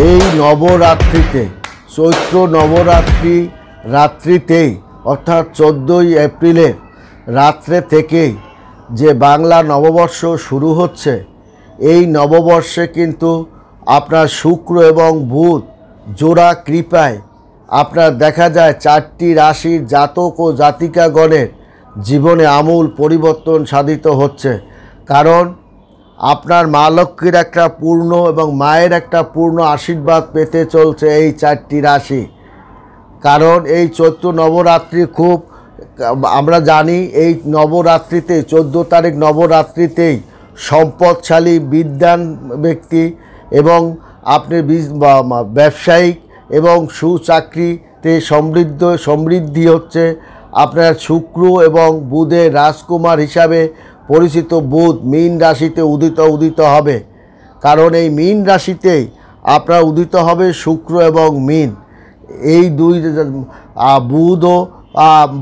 এই নবরাত্রিতে চৈত্র নবরাত্রি রাত্রিতেই অর্থাৎ 14ই এপ্রিলের রাত্রে থেকেই যে বাংলা নববর্ষ শুরু হচ্ছে, এই নববর্ষে কিন্তু আপনার শুক্র এবং বুধ জোড়া কৃপায় আপনার দেখা যায় 4টি রাশির জাতক ও জাতিকাগণের জীবনে আমূল পরিবর্তন সাধিত হচ্ছে। কারণ আপনার মা লক্ষ্মীর একটা পূর্ণ এবং মায়ের একটা পূর্ণ আশীর্বাদ পেতে চলছে এই 4টি রাশি। কারণ এই চৈত্র নবরাত্রি খুব আমরা জানি, এই নবরাত্রিতে 14 তারিখ নবরাত্রিতেই সম্পদশালী বিদ্বান ব্যক্তি এবং আপনি ব্যবসায়িক এবং সুচাকরিতে সমৃদ্ধি হচ্ছে। আপনার শুক্র এবং বুধের রাজকুমার হিসাবে পরিচিত বুধ মীন রাশিতে উদিত হবে। কারণ এই মীন রাশিতেই আপনার উদিত হবে শুক্র এবং মীন, এই দুই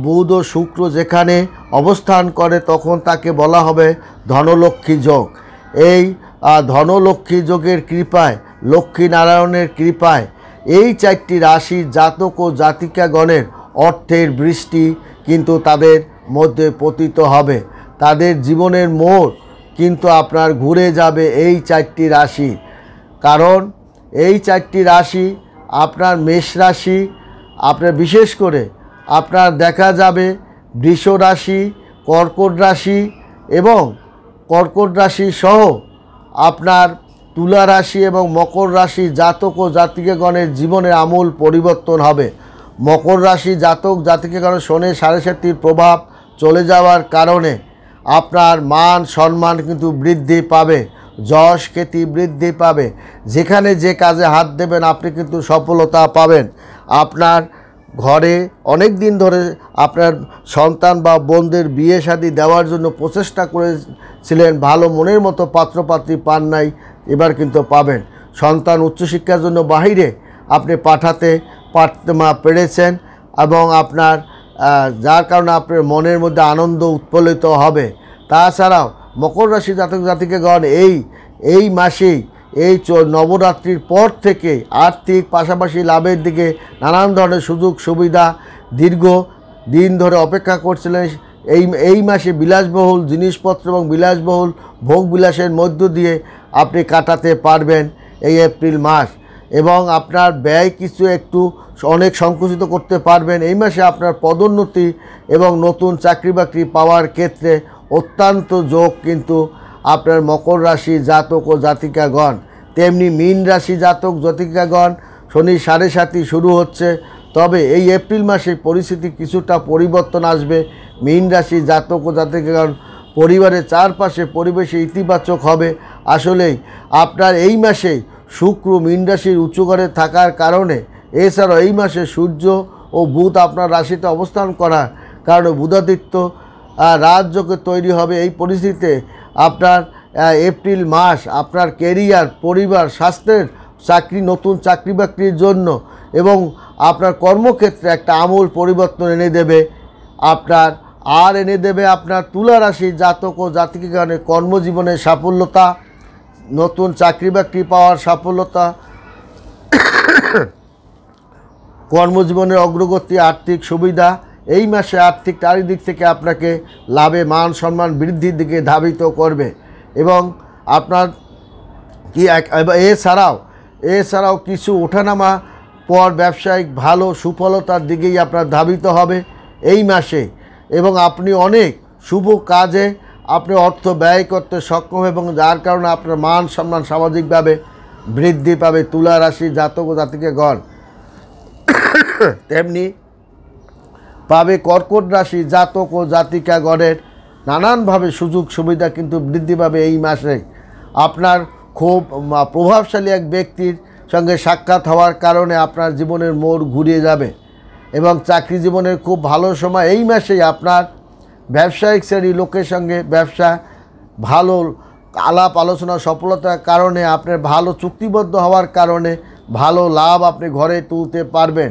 বুধ ও শুক্র যেখানে অবস্থান করে তখন তাকে বলা হবে ধনলক্ষ্মী যোগ। এই ধনলক্ষ্মী যোগের কৃপায়, লক্ষ্মীনারায়ণের কৃপায় এই 4টি রাশির জাতক ও জাতিকাগণের অর্থের বৃষ্টি কিন্তু তাদের মধ্যে পতিত হবে। তাদের জীবনের মোড় কিন্তু আপনার ঘুরে যাবে এই 4টি রাশি। কারণ এই 4টি রাশি আপনার মেষ রাশি, আপনার বিশেষ করে আপনার দেখা যাবে বৃষ রাশি, কর্কট রাশি এবং কর্কট রাশি সহ আপনার তুলা রাশি এবং মকর রাশি জাতক ও জাতিকাগণের জীবনে আমূল পরিবর্তন হবে। মকর রাশি জাতক জাতিকাগণের শনি 7.5 প্রভাব চলে যাওয়ার কারণে আপনার মান সম্মান কিন্তু বৃদ্ধি পাবে, যশ খ্যাতি বৃদ্ধি পাবে। যেখানে যে কাজে হাত দেবেন আপনি কিন্তু সফলতা পাবেন। আপনার ঘরে অনেক দিন ধরে আপনার সন্তান বা বোনদের বিয়ে শাদী দেওয়ার জন্য প্রচেষ্টা করেছিলেন, ভালো মনের মতো পাত্রপাত্রী পান নাই, এবার কিন্তু পাবেন। সন্তান উচ্চশিক্ষার জন্য বাহিরে আপনি পাঠাতে পেরেছেন এবং আপনার যার কারণে আপনার মনের মধ্যে আনন্দ উৎফুল্লিত হবে। তাছাড়াও মকর রাশি জাতক জাতিকাগণ এই মাসেই এই নবরাত্রির পর থেকে আর্থিক পাশাপাশি লাভের দিকে নানান ধরনের সুযোগ সুবিধা দীর্ঘ দিন ধরে অপেক্ষা করছিলেন, এই মাসে বিলাসবহুল জিনিসপত্র এবং বিলাসবহুল ভোগ বিলাসের মধ্য দিয়ে আপনি কাটাতে পারবেন এই এপ্রিল মাস। এবং আপনার ব্যয় কিছু অনেক সংকুচিত করতে পারবেন। এই মাসে আপনার পদোন্নতি এবং নতুন চাকরি বাকরি পাওয়ার ক্ষেত্রে অত্যন্ত যোগ কিন্তু আপনার মকর রাশি জাতক ও জাতিকাগণ। তেমনি মীন রাশি জাতক জাতিকাগণ শনি 7.5 শুরু হচ্ছে, তবে এই এপ্রিল মাসে পরিস্থিতি কিছুটা পরিবর্তন আসবে। মীন রাশি জাতক ও জাতিকাগণ পরিবারের চারপাশে পরিবেশে ইতিবাচক হবে। আসলেই আপনার এই মাসে শুক্র মীন রাশির উচ্চ ঘরে থাকার কারণে, এছাড়াও এই মাসে সূর্য ও বুধ আপনার রাশিতে অবস্থান করার কারণে বুধাদিত্য রাজযোগে তৈরি হবে। এই পরিস্থিতিতে আপনার এপ্রিল মাস আপনার কেরিয়ার, পরিবার, স্বাস্থ্যের, চাকরি, নতুন চাকরি বাকরির জন্য এবং আপনার কর্মক্ষেত্রে একটা আমূল পরিবর্তন এনে দেবে। আপনার তুলা রাশি জাতক ও জাতিকাগণের কর্মজীবনের সাফল্যতা, নতুন চাকরি বাকরি পাওয়ার সাফল্যতা, কর্মজীবনের অগ্রগতি, আর্থিক সুবিধা এই মাসে আর্থিক চারিদিক থেকে আপনাকে লাভে মান সম্মান বৃদ্ধির দিকে ধাবিত করবে। এবং আপনার এছাড়াও কিছু ওঠানামা পর ব্যবসায়িক ভালো সুফলতার দিকেই আপনার ধাবিত হবে এই মাসে। এবং আপনি অনেক শুভ কাজে আপনি অর্থ ব্যয় করতে সক্ষম এবং যার কারণে আপনার মান সম্মান সামাজিকভাবে বৃদ্ধি পাবে তুলা রাশি জাতক ও জাতিকাগণ। তেমনি পাবে কর্কট রাশি জাতক ও জাতিকাগণের নানানভাবে সুযোগ সুবিধা কিন্তু বৃদ্ধি পাবে এই মাসে। আপনার খুব প্রভাবশালী এক ব্যক্তির সঙ্গে সাক্ষাৎ হওয়ার কারণে আপনার জীবনের মোড় ঘুরিয়ে যাবে এবং চাকরি জীবনের খুব ভালো সময় এই মাসেই। আপনার ব্যবসায়িক শ্রেণীর লোকের সঙ্গে ব্যবসা ভালো আলাপ আলোচনা সফলতার কারণে আপনার ভালো চুক্তিবদ্ধ হওয়ার কারণে ভালো লাভ আপনি ঘরে তুলতে পারবেন।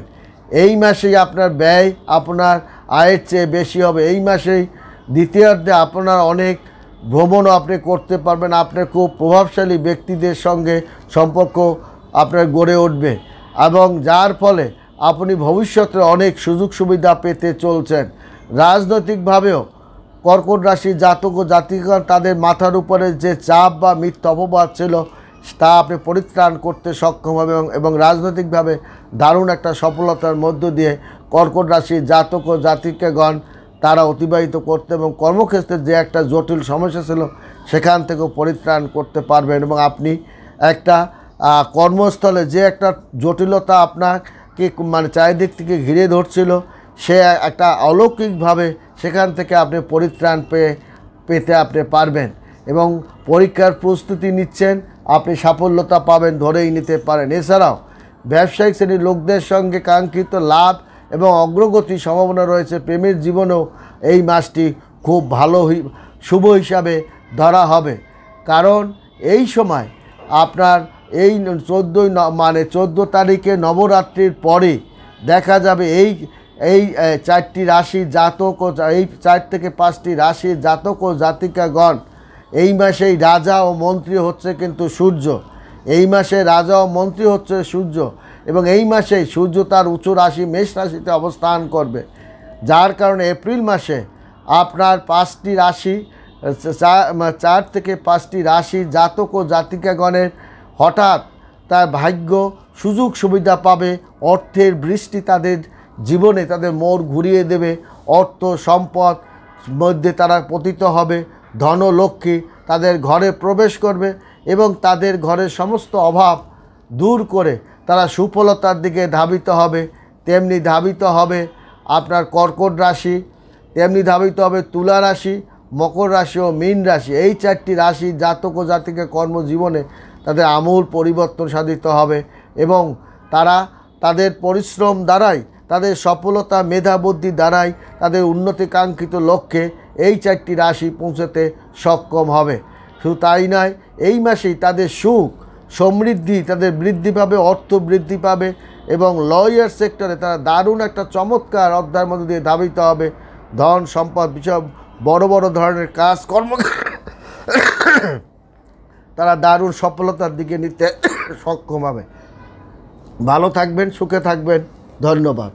এই মাসেই আপনার ব্যয় আপনার আয়ের চেয়ে বেশি হবে। এই মাসেই দ্বিতীয়ার্ধে আপনার অনেক ভ্রমণও আপনি করতে পারবেন। আপনার খুব প্রভাবশালী ব্যক্তিদের সঙ্গে সম্পর্ক আপনার গড়ে উঠবে এবং যার ফলে আপনি ভবিষ্যতে অনেক সুযোগ সুবিধা পেতে চলছেন। রাজনৈতিকভাবেও কর্কট রাশির জাতক ও জাতিকাগণ তাদের মাথার উপরে যে চাপ বা মিথ্যা অপবাদ ছিল তা আপনি পরিত্রাণ করতে সক্ষম হবে এবং রাজনৈতিকভাবে দারুণ একটা সফলতার মধ্য দিয়ে কর্কট রাশির জাতক ও জাতিকাগণ তারা অতিবাহিত করতে এবং কর্মক্ষেত্রে যে একটা জটিল সমস্যা ছিল সেখান থেকেও পরিত্রাণ করতে পারবেন এবং আপনি একটা কর্মস্থলে যে একটা জটিলতা আপনাকে মানে চারিদিক থেকে ঘিরে ধরছিল সে একটা অলৌকিকভাবে সেখান থেকে আপনি পরিত্রাণ পেতে আপনি পারবেন এবং পরীক্ষার প্রস্তুতি নিচ্ছেন, আপনি সাফল্যতা পাবেন ধরেই নিতে পারেন। এছাড়াও ব্যবসায়িক শ্রেণীর লোকদের সঙ্গে কাঙ্ক্ষিত লাভ এবং অগ্রগতির সম্ভাবনা রয়েছে। প্রেমের জীবনেও এই মাসটি খুব ভালো শুভ হিসাবে ধরা হবে, কারণ এই সময় আপনার এই 14 তারিখে নবরাত্রির পরে দেখা যাবে এই 4টি রাশির জাতক ও এই 4 থেকে 5টি রাশির জাতক ও জাতিকাগণ এই মাসেই রাজা ও মন্ত্রী হচ্ছে কিন্তু সূর্য। এই মাসে রাজা ও মন্ত্রী হচ্ছে সূর্য এবং এই মাসেই সূর্য তার উঁচু রাশি মেষ রাশিতে অবস্থান করবে, যার কারণে এপ্রিল মাসে আপনার 5টি রাশি 4 থেকে 5টি রাশির জাতক ও জাতিকাগণের হঠাৎ তার ভাগ্য সুযোগ সুবিধা পাবে। অর্থের বৃষ্টি তাদের জীবনে তাদের মোড় ঘুরিয়ে দেবে। অর্থ সম্পদ মধ্যে তারা পতিত হবে। ধনলক্ষ্মী তাদের ঘরে প্রবেশ করবে এবং তাদের ঘরের সমস্ত অভাব দূর করে তারা সুফলতার দিকে ধাবিত হবে। তেমনি ধাবিত হবে আপনার কর্কট রাশি, তেমনি ধাবিত হবে তুলা রাশি, মকর রাশি ও মীন রাশি। এই 4টি রাশি জাতক ও জাতিকা কর্মজীবনে তাদের আমূল পরিবর্তন সাধিত হবে এবং তারা তাদের পরিশ্রম দ্বারাই, তাদের সফলতা, মেধা বুদ্ধি দ্বারাই তাদের উন্নতিকাঙ্ক্ষিত লক্ষ্যে এই 4টি রাশি পৌঁছাতে সক্ষম হবে। শুধু তাই নয়, এই মাসেই তাদের সুখ সমৃদ্ধি তাদের বৃদ্ধি পাবে, অর্থ বৃদ্ধি পাবে এবং লয়ার সেক্টরে তারা দারুণ একটা চমৎকার অধ্যায়ের মধ্যে দিয়ে ধাবিত হবে। ধন সম্পদ বিষয় বড় বড় ধরনের কাজকর্ম তারা দারুণ সফলতার দিকে নিতে সক্ষম হবে। ভালো থাকবেন, সুখে থাকবেন। ধন্যবাদ।